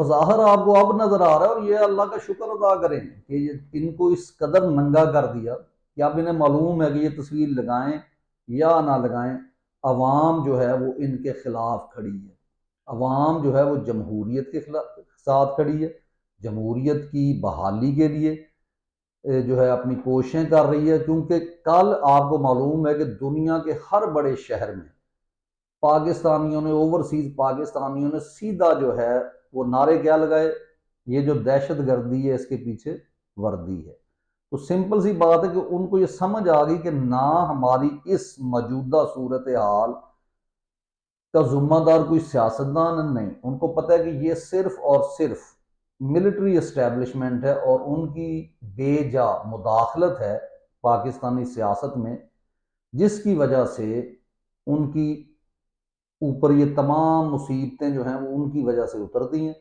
ज़ाहिर आपको अब नजर आ रहा है, और ये अल्लाह का शुक्र अदा करें कि इनको इस कदर नंगा कर दिया कि अब इन्हें मालूम है कि ये तस्वीर लगाएं या ना लगाएं, अवाम जो है वो इनके खिलाफ खड़ी है। अवाम जो है वो जमहूरियत के खिलाफ साथ खड़ी है, जमहूरियत की बहाली के लिए जो है अपनी कोशिशें कर रही है। क्योंकि कल आपको मालूम है कि दुनिया के हर बड़े शहर में पाकिस्तानियों ने, ओवरसीज पाकिस्तानियों ने सीधा जो है वो नारे क्या लगाए, ये जो दहशत गर्दी है इसके पीछे वर्दी है। तो सिंपल सी बात है कि उनको ये समझ आ गई कि ना हमारी इस मौजूदा सूरत हाल का जुम्मेदार कोई सियासतदान नहीं, उनको पता है कि ये सिर्फ और सिर्फ मिलिट्री इस्टेब्लिशमेंट है और उनकी बेजा मुदाखलत है पाकिस्तानी सियासत में, जिसकी वजह से उनकी ऊपर ये तमाम मुसीबतें जो हैं वो उनकी वजह से उतरती हैं।